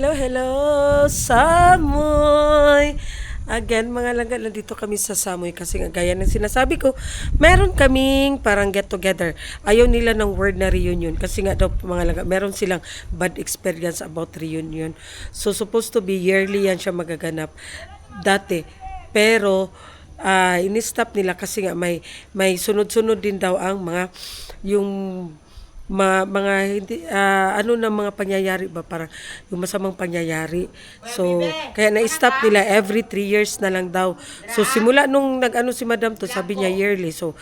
hello, Samoy! Again, mga langga, nandito kami sa Samoy kasi nga gaya ng sinasabi ko, meron kaming parang get together. Ayaw nila ng word na reunion kasi nga daw mga langga, meron silang bad experience about reunion. So, supposed to be yearly yan siya magaganap dati. Pero, ini-stop nila kasi nga may sunod-sunod din daw ang yung mga hindi ano na mga pangyayari ba parang yung masamang pangyayari. So kaya na-stop nila every 3 years na lang daw. So simula nung nag-ano si Madam to, sabi niya yearly. So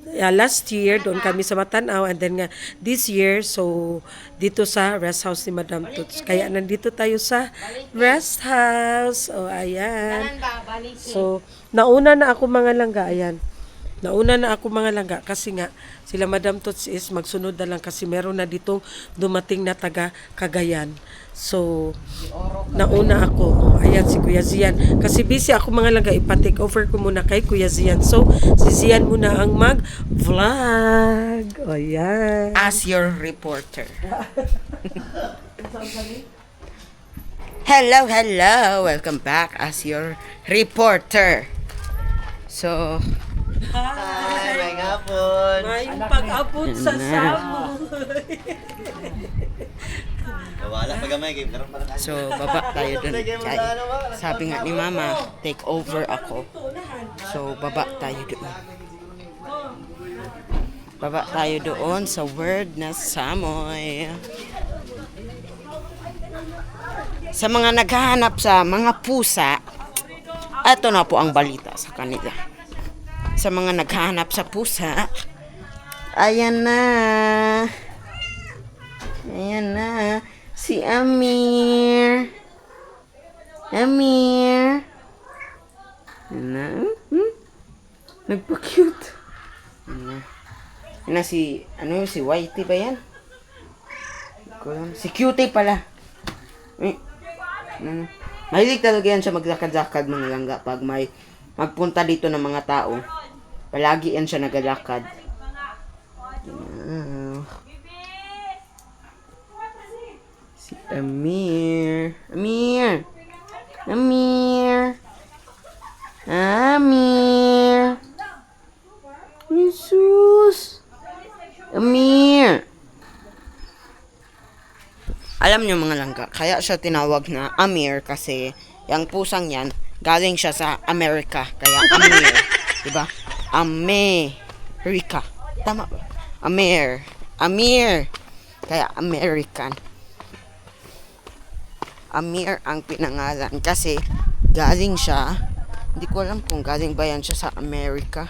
last year doon kami sa Matanaw and then nga this year so dito sa rest house ni Madam Tuts. Kaya nandito tayo sa rest house. O ayan. So nauna na ako mga langga, ayan. Nauna na ako mga langga kasi nga sila Madam Tots is magsunod na lang kasi meron na ditong dumating na taga Cagayan. So, nauna ako. Ayan si Kuya Zian. Kasi busy ako mga langga, ipa-take over ko muna kay Kuya Zian. So, si Zian muna ang mag-vlog. O yan. As your reporter. Hello. Welcome back as your reporter. So, Hi, may hapon. Mayong pag-abot sa Samoy. Wala pa gamay kay karon para tayo. so baba tayo dun. Sabi nga ni Mama, take over ako. So, baba tayo doon. Baba tayo doon sa word na Samoy. Sa mga naghahanap sa mga pusa, ito na po ang balita sa kanila. Sa mga naghahanap sa pusa, ayan na. Ayan na. Si Amir. Amir. Ayan na. Nagpa-cute. Ayan na. Ayan na si, si Whitey ba yan? Si Cutie pala. Mahilig talaga yan siya maglakad-lakad mga langga pag may magpunta dito ng mga tao. Palagi yan siya nagalakad. Si Amir. Amir. Jesus. Amir. Alam niyo mga langga, kaya siya tinawag na Amir kasi yung pusang yan, galing siya sa Amerika. Kaya Amir. Diba? Amerika. Tama ba? Amir. Kaya American. Amir ang pinangalan kasi galing siya. Hindi ko alam kung galing ba yan siya sa Amerika.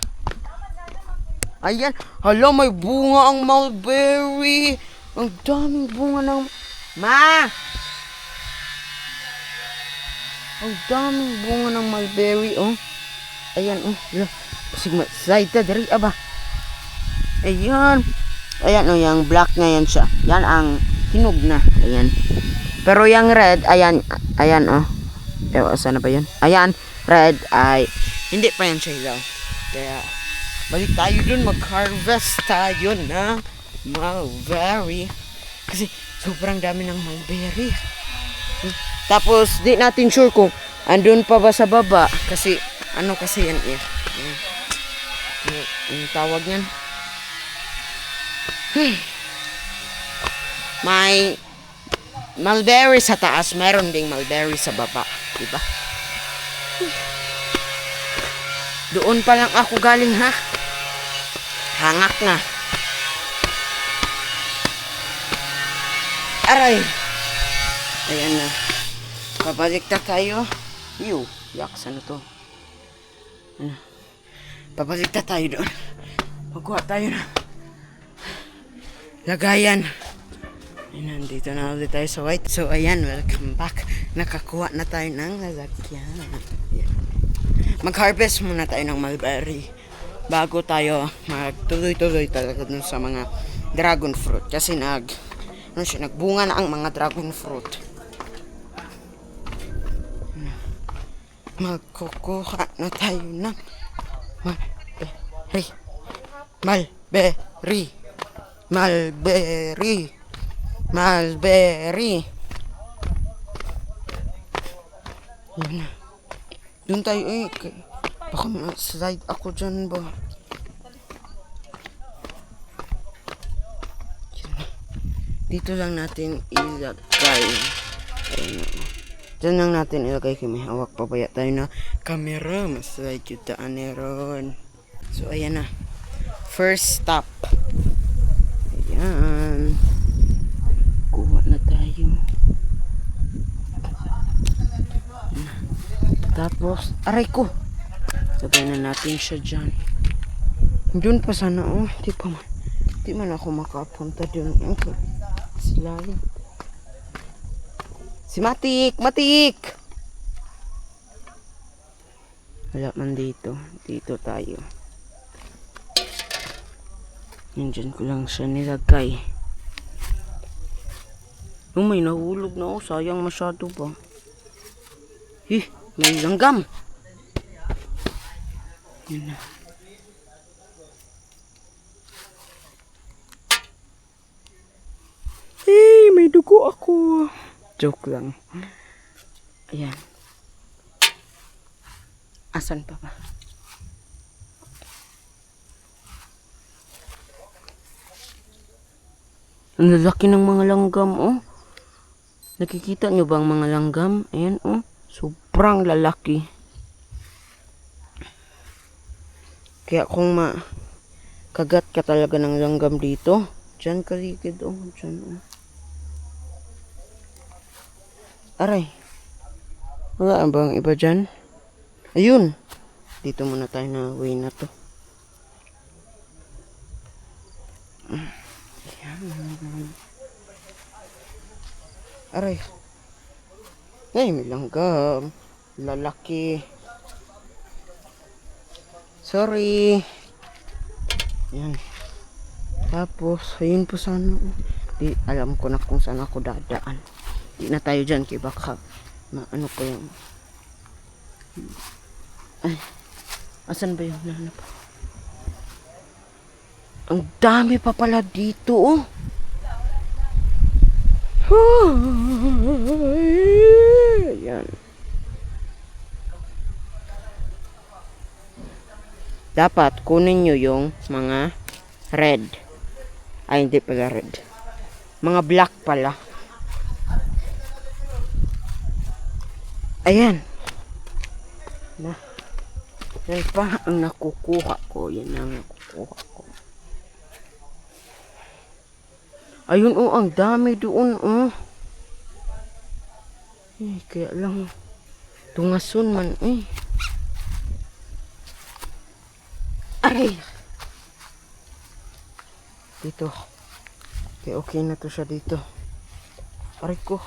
Ayan. Hala, may bunga ang mulberry. Ang daming bunga ng... Ma! Ang daming bunga ng mulberry, oh. Ayan, oh. Sigma, saita, dari, aba. Ayan. Ayan, oh, yung black na yan siya. Yan ang hinog na. Ayan. Pero yung red, ayan, oh. Ewan, saan na ba yun? Ayan, red ay, hindi pa yan siya hilaw. Kaya, balik tayo dun, mag-harvest tayo ng mulberry. Kasi, sobrang dami ng mulberry. Tapos, di natin sure kung andun pa ba sa baba. Kasi, ano kasi yan eh. Yung tawag yan. May mulberry sa taas. Meron ding mulberry sa baba. Diba? Doon pa lang ako galing ha. Hangak na. Aray. Ayan na. Pabalik na tayo. Yaks, ano to? Pabalik na tayo doon. Magkuha tayo na lagayan. Ayan, nandito na ulit tayo sa white. So, ayan, welcome back. Nakakuha na tayo ng lalagyan. Ayan. Mag-harvest muna tayo ng mulberry bago tayo magtuloy-tuloy talaga dun sa mga dragon fruit. Kasi nagbunga na ang mga dragon fruit. Magkukuha na tayo ng mulberry. Ayun na. Doon tayo eh. Baka slide ako dyan ba? Dito lang natin ilagay. Ayun na. Diyan lang natin ilagay kay may hawak papaya tayo na camera. Maslide yung daan ron. So ayan na. First stop. Ayan. Kuha na tayo. Tapos, aray ko. Sabay na natin siya dyan. Doon pa sana, oh. Di man ako makapunta doon. Okay. Slide. Si Matik! Matik! Wala man dito. Dito tayo. Yan, dyan ko lang siya nilagay. Oh, may nahulog na, oh. Sayang masyado ba? May langgam. Yun na. May dugo ako. Joke lang. Ayan. Asan pa ba? Ang lalaki ng mga langgam, oh. Nakikita nyo ba ang mga langgam? Ayan, oh. Sobrang lalaki. Kaya kung kagat ka talaga ng langgam dito, dyan kaligid, oh. Dyan, oh. Aray. Wala bang iba dyan? Ayun. Dito muna tayo na way na to. Ayan. Aray. Ay, may langgam. Lalaki. Sorry. Ayan. Tapos, ayun po sana. Di, alam ko na kung saan ako dadaan. Di na tayo dyan kay baka ano ko yung ay, asan ba yung nanap? Ang dami pa pala dito, oh. Ayan. Dapat kunin nyo yung mga red. Ay, hindi pala red. Mga black pala. Ayan. Na. Yan pa ang nakukuha ko. Yan ang nakukuha ko. Ayun, oh, ang dami doon, oh. Kaya lang, tungason man, eh. Aray! Dito. Okay na to siya dito. Aray ko.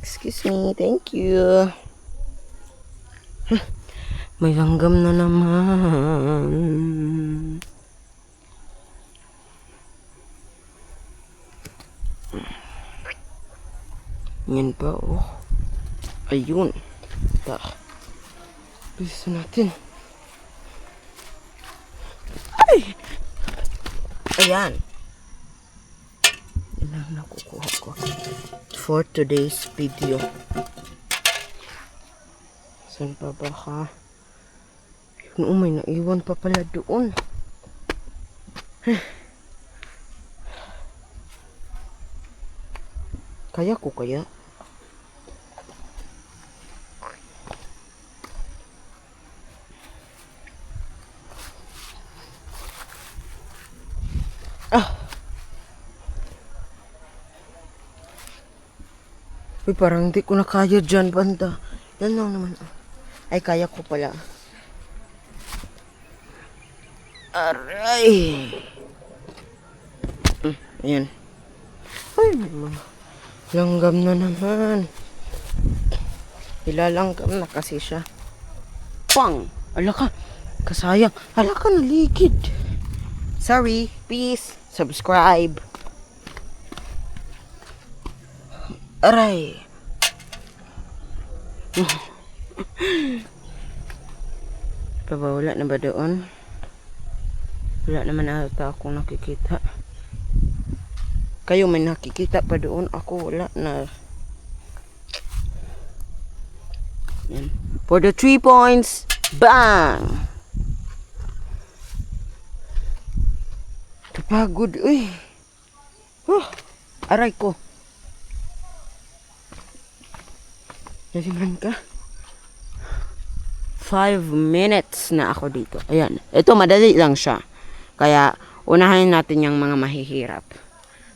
Excuse me, thank you. May langgam na naman. Yan pa, oh. Ayun. Bisa natin. Ay! Ayan. Yan ang nakukuha ko for today's video. Saan pa ba ka? Yun, may naiwan pa pala doon. Kaya ko kaya? Uy, parang hindi ko na kaya dyan, banda. Yan lang naman. Ay, kaya ko pala. Aray! Ayan. Ay, mga langgam na naman. Ilalanggam na kasi siya. Pang! Ala ka! Kasayang. Ala ka, naligid. Sorry. Please, subscribe. Aray! Wala na ba doon? Wala naman ata akong nakikita. Kayo may nakikita pa doon. Ako wala na. Yan. For the 3 points, bang! Kapagod, uy. Aray ko. Naliman ka. 5 minutes na ako dito. Ayan. Ito, madali lang siya. Kaya, unahin natin yung mga mahihirap.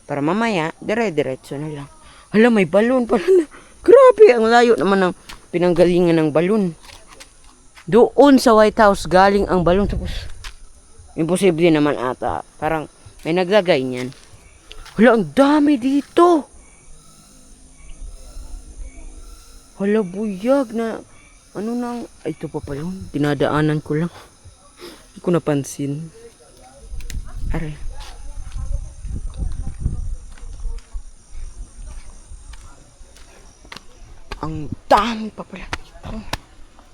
Para mamaya, dire-diretso na lang. Hala, may balon pala na. Grabe, ang layo naman ng pinanggalingan ng balon. Doon sa White House, galing ang balon. Tapos, imposible naman ata. Parang, may naglagay niyan. Hala, ang dami dito. Hala, buyag na. Ano nang, ay, ito pa pala. Dinadaanan ko lang. Hindi ko napansin. Aray. Ang dami pa pala dito.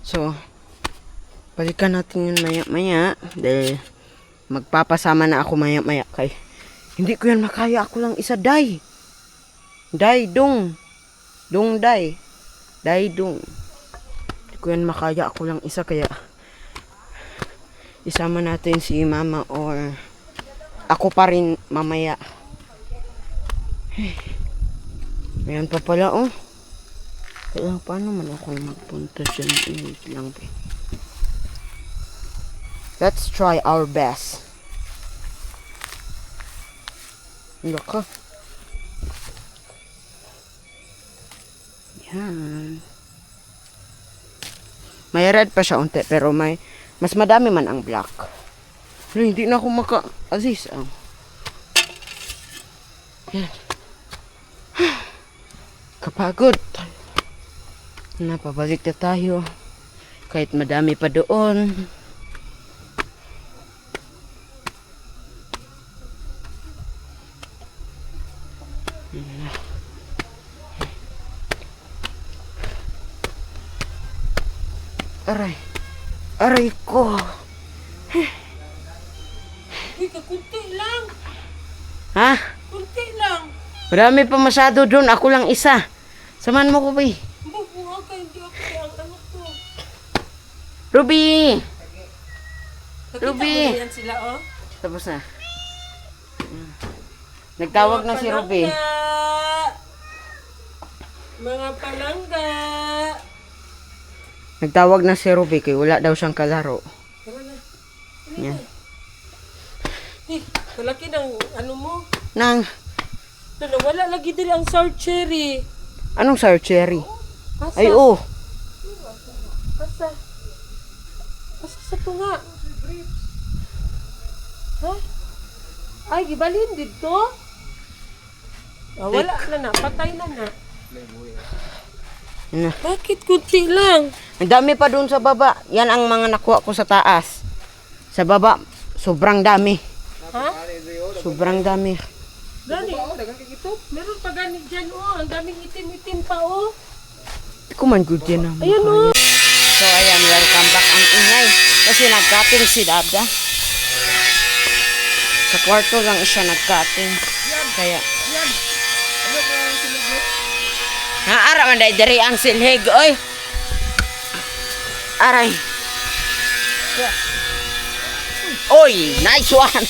So, balikan natin yun maya-maya. Dahil, magpapasama na ako maya-maya kay hindi ko yan makaya. Ako lang isa, day. Day, dong. Dong, day. Day, dong. Hindi ko yan makaya. Ako lang isa, kaya isama natin si mama or ako pa rin mamaya. Ayan pa pala, oh. Kaya paano man ako magpunta dyan? Wait lang, pe. Let's try our best. Hindi ka. Yan. May red pa siya unti, pero may mas madami man ang black. Pero hindi na ako maka-assist. Yan. Kapagod. Napabalik na tayo. Kahit madami pa doon. Aray. Aray ko. Uy, kakunti lang. Ha? Kunti lang. Marami pa masyado doon. Ako lang isa. Samahan mo ko, ba? Bubuha ka, hindi ako kaya ang anak ko. Ruby! Nakita Ruby! mo na yan sila, oh. Tapos na. Nagtawag na si Ruby. Mga palangga. Nagtawag na si Ruby kaya wala daw siyang kalaro. Tara na. Yan. Eh, kalaki ng ano mo. Nang, Wala lagi din ang sour cherry. anong sour cherry? Asa? Ay, oh. Asa? Asa sa tunga? Ha? Ay, gibalhin dito? Wala na na. Patay na na. Yan na. Bakit kunti lang? Ang dami pa doon sa baba. Yan ang mga nakuha ko sa taas. Sa baba, sobrang dami. Ha? Sobrang dami. Gani? Meron pa gani dyan, oh. Ang daming itim-itim pa, oh. Hindi ko man good yan. Ayan, oh. So, ayan, welcome back ang ingay. Kasi nag-cutting si Dada. Sa kwarto lang siya nag-cutting. Kaya, naara man dahil ang silhig, oy. Aray. Oy, nice one.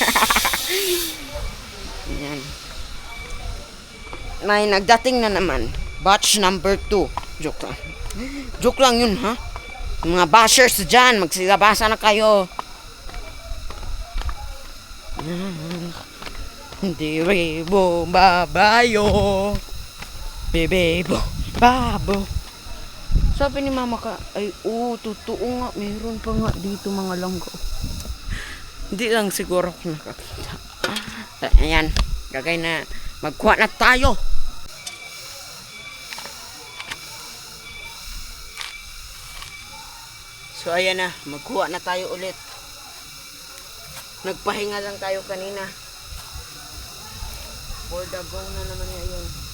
Yan. May nagdating na naman. Batch number 2. Joke lang. Joke lang yun, ha? Mga bashers dyan, magsilabasa na kayo. Hindi rebo babayo. Bebebo babo. Sabi ni mama ka, ay totoo nga, mayroon pa nga dito mga langgo. Hindi lang siguro ako nakakita. Ayan, gagay na, magkuha na tayo. So ayan na, magkuha na tayo ulit. Nagpahinga lang tayo kanina. For the go na naman ngayon.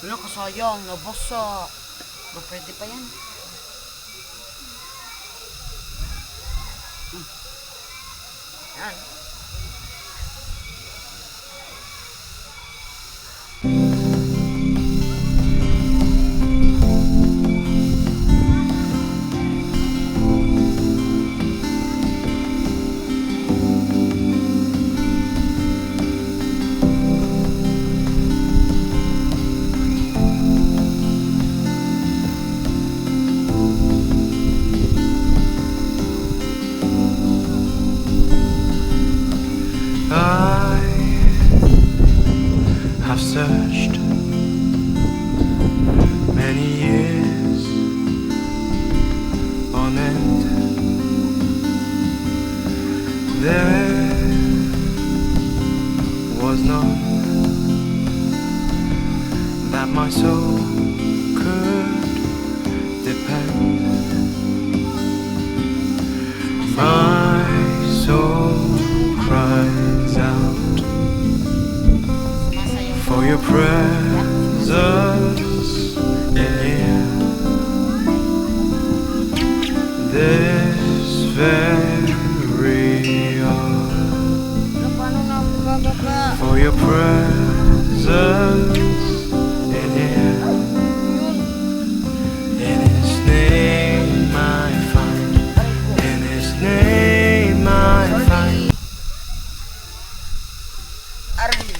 Wala ka sayang, nabasa. Ba pwede pa yan? Yan. I have searched many years on end. There was none that my soul could depend. My soul cries out for your presence in here. This very hour, Paano na ako bababa? for your presence in here. In His name I find, in His name I find. Aray.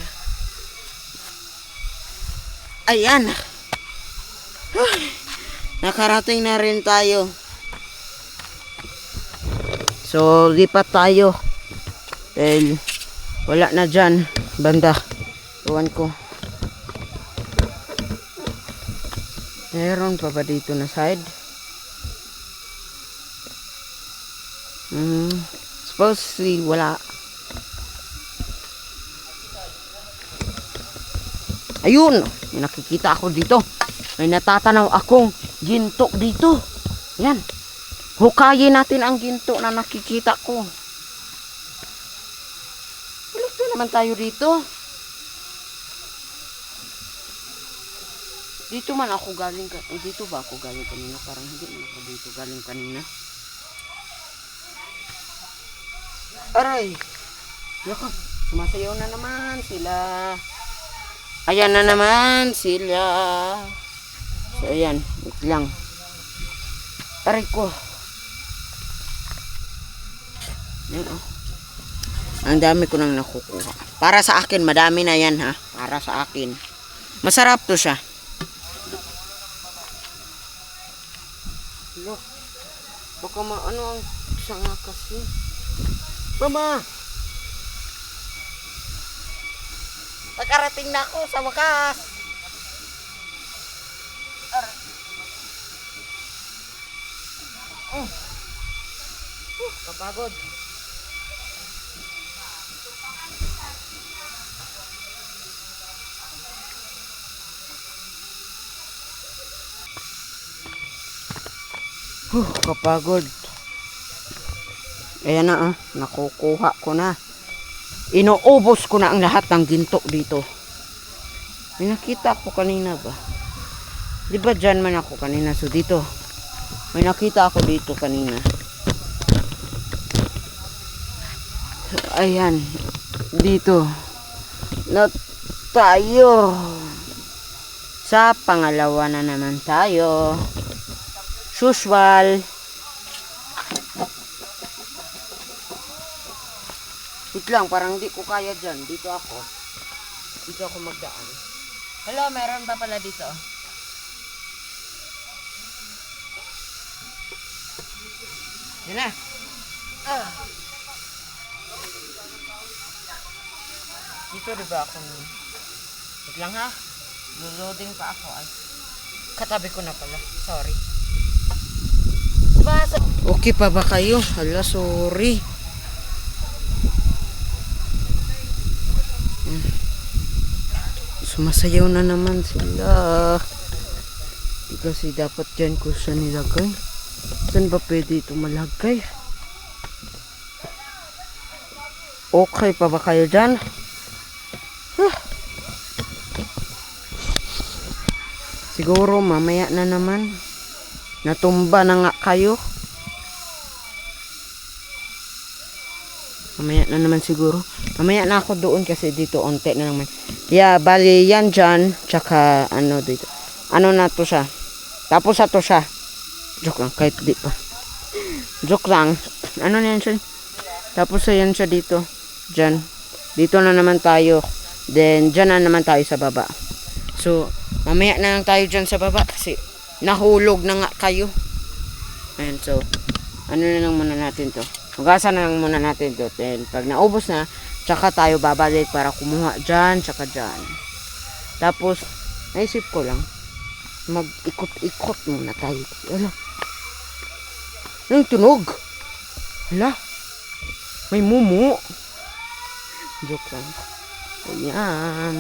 Ayan. Nakarating na rin tayo. So, lipat tayo. Dahil wala na dyan. Banda. Iwan ko. Meron pa ba dito na side? Supposedly wala. Ayun! May nakikita ako dito. May natatanaw akong ginto dito. Yan. Hukayin natin ang ginto na nakikita ko. Balik na naman tayo dito. Dito man ako galing dito ba ako galing kanina? Parang hindi man ako dito galing kanina. Aray! Yoko, sumasayaw na naman sila. Ayan na naman sila. So, ayan. Wait lang. Aray ko. Ayan, oh. Ang dami ko nang nakukuha. Para sa akin, madami na yan, ha? Para sa akin. Masarap to siya. Look. Baka maano ang sanga kasi. Mama! Nakarating na ako sa wakas. Kapagod. Kapagod. Ayan na, nakukuha ko na. Inuubos ko na ang lahat ng ginto dito. May nakita ako kanina ba? Di ba dyan man ako kanina? So dito. May nakita ako dito kanina. So, ayan. Dito. Na tayo. Sa pangalawa na naman tayo. Usual. Wait lang, parang hindi ko kaya dyan. Dito ako magdaan. Hello, meron ba pala dito? Yan na. Dito diba ako? Wait lang ha. Loading pa ako. Ay, katabi ko na pala. Sorry. Okay pa ba kayo? Hala, sorry. Sumasayaw na naman sila. Kasi dapat dyan ko siya nilagay. Saan ba pwede ito malagay? Okay pa ba kayo dyan? Siguro mamaya na naman. Natumba na nga kayo. Mamaya na naman siguro. Mamaya na ako doon kasi dito onte na naman. Yeah, bali yan dyan. Tsaka ano dito. Ano na to siya. Tapos to siya. Joke lang, kahit di pa. Joke lang. Ano na yan siya? Tapos ayan siya dito. Dyan. Dito na naman tayo. Then, dyan na naman tayo sa baba. So, mamaya na lang tayo dyan sa baba kasi nahulog na nga kayo. Ayan, so, ano na lang muna natin to. Hugasan na lang muna natin to. Then, pag naubos na, tsaka tayo babalik para kumuha dyan, tsaka dyan. Tapos, naisip ko lang, mag-ikot-ikot muna tayo. Hala. Anong tunog? Hala. May mumu. Joke lang. Ayan.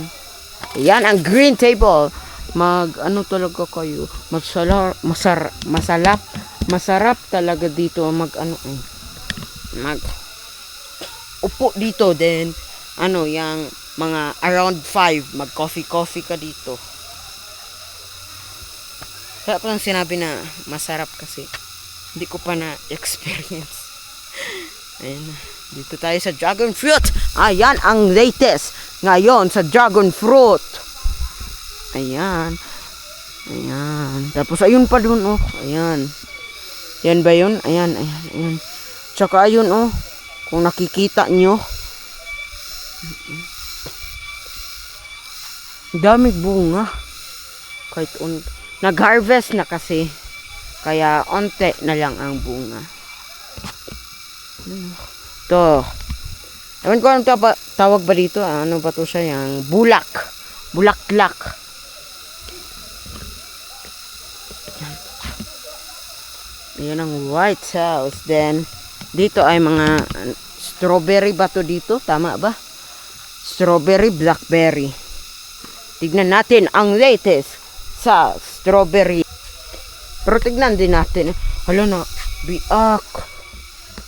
Ayan ang green table. Ano talaga kayo? Masarap talaga dito mag upo dito. Then yung mga around 5 mag coffee ka dito. Kaya ko lang sinabi na masarap kasi hindi ko pa na experience. Ayan na. Dito tayo sa dragon fruit. Ayan ang latest ngayon sa dragon fruit. Ayan. Ayan. Tapos ayun pa dun oh. Ayan. Yan ba yun? Ayan. Tsaka ayun oh. Kung nakikita nyo. Daming bunga. Kahit nag-harvest na kasi. Kaya onte na lang ang bunga. To. Ewan ko anong tawag ba dito? Ano ba to siya? Yung bulak. Bulaklak. Ayan ang White House. Then, dito ay mga strawberry ba to dito? Tama ba? Strawberry, blackberry. Tignan natin ang latest sa strawberry. Pero tignan din natin. Hala na, biak.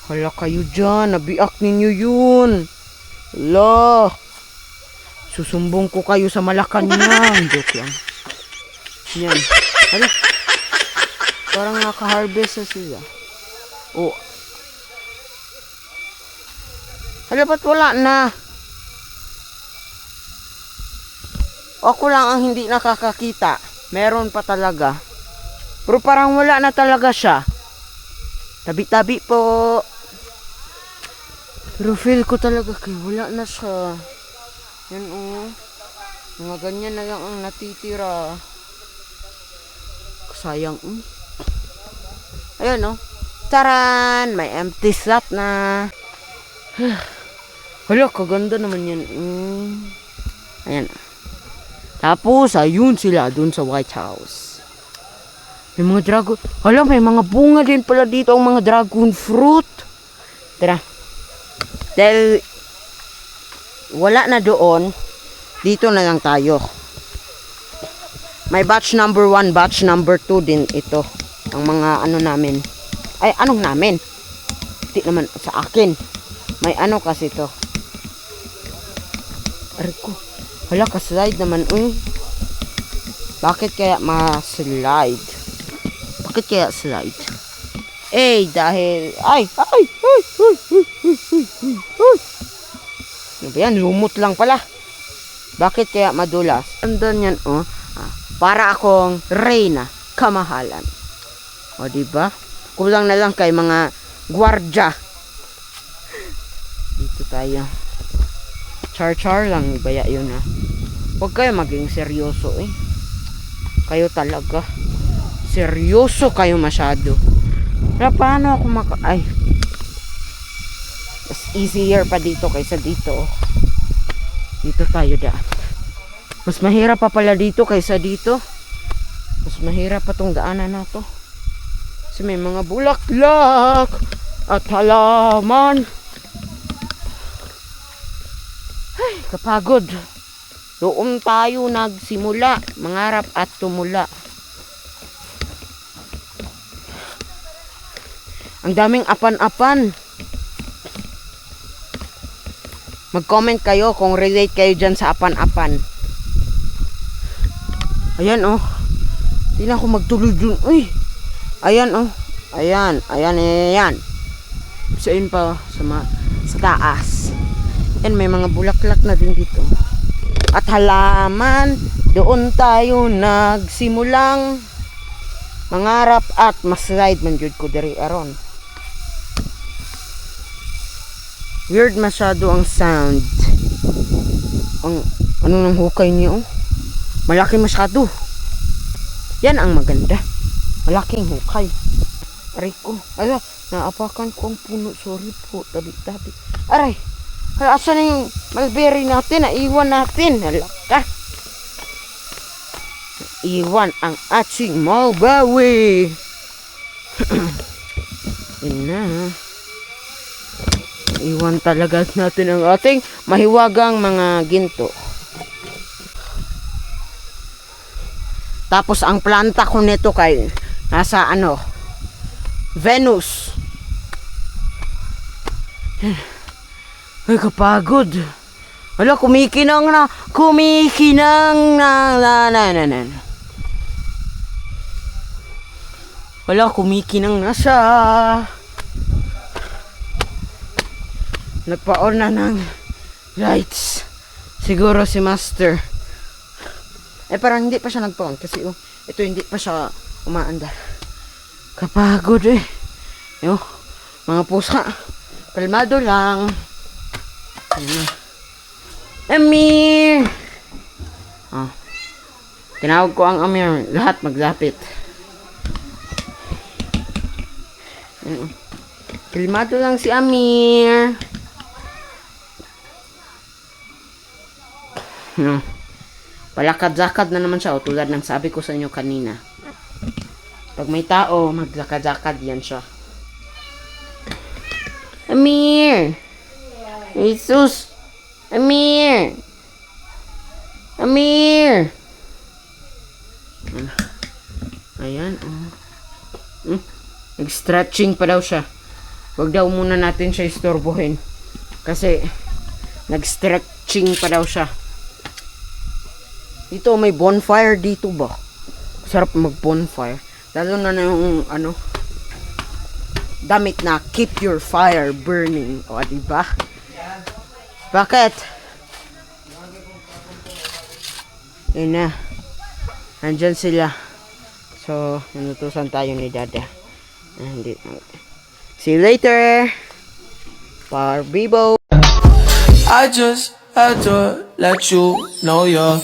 Hala kayo dyan, nabiak ninyo yun. Hala. Susumbong ko kayo sa Malacanang. Joke lang. Yan. Hala. Parang naka-harvest na sila. Oh. Hala, ba't wala na? Ako lang ang hindi nakakakita. Meron pa talaga. Pero parang wala na talaga siya. Tabi-tabi po. Pero feel ko talaga kay wala na siya. Yan oh. Mga ganyan na lang ang natitira. Sayang Ayan oh. Taran! May empty slot na. Hala, kaganda naman yan. Ayan. Tapos, ayun sila dun sa White House. May mga dragon. Hala, may mga bunga din pala dito ang mga dragon fruit. Tara. Dahil wala na doon, dito na lang tayo. May batch number 1, batch number 2 din ito. Ang mga ano namin. Ay, anong namin? Hindi naman sa akin. May ano kasi to. Ariko. Hala, ka-slide naman. Bakit kaya ma-slide? Bakit kaya slide? Dahil... Ay! Ano ba yan? Lumot lang pala. Bakit kaya madulas? Andan yan, oh. Para akong reyna, kamahalan. O, diba? Kulang na lang kay mga gwardya. Dito tayo. Char-char lang, baya yun ha. Huwag kayo maging seryoso Kayo talaga. Seryoso kayo masyado. Pero paano ako Ay. Mas easier pa dito kaysa dito. Dito tayo Mas mahirap pa pala dito kaysa dito. Mas mahirap pa tong daanan na to. Kasi may mga bulaklak at halaman. Ay, kapagod. Doon tayo nagsimula, mangarap at tumula. Ang daming apan-apan. Mag-comment kayo kung relate kayo dyan sa apan-apan. Ayan oh. Hindi na ako magtuloy dun. Uy. Ayan oh. Ayan. sa taas. Yan, may mga bulaklak na din dito. At halaman, doon tayo nagsimulang mangarap at maslide man jud ko diri aron. Weird masyado ang sound. Ang ano nang hukay niyo? Malaki masyado. Yan ang maganda. Malaking hukay. Aray ko. Ala, naapakan ko ang puno. Sorry po. Tabi-tabi. Aray. Hala, asan na yung mulberry natin? Naiwan natin. Hala ka. Iwan ang ating mulberry. Yun na. Iwan talaga natin ang ating mahiwagang mga ginto. Tapos ang planta ko nito kay nasa ano, Venus. Ay, kapagod. Wala, kumikinang na. Wala, kumikinang na siya. Nagpa-on na ng lights. Siguro si Master. Parang hindi pa siya nagpa-on kasi ito hindi pa siya umaandar. Kapagod eh. Mga pusa. Kalmado lang. Amir! Tinawag ko ang Amir. Lahat maglapit. Kalmado lang si Amir. Palakad-zakad na naman siya tulad ng sabi ko sa inyo kanina. Pag may tao, maglakad-zakad yan siya. Amir! Jesus! Amir! Amir! Ayan, nag-stretching pa daw siya. Huwag daw muna natin siya istorbohin. Kasi, nag-stretching pa daw siya. Dito, may bonfire dito ba? Sarap mag-bonfire. Lalo na yung, damit na keep your fire burning. O, diba? Bakit? Yun na. Nandyan sila. So, nanutusan tayo ni Dada. See you later. Barbibo. I just had to let you know you're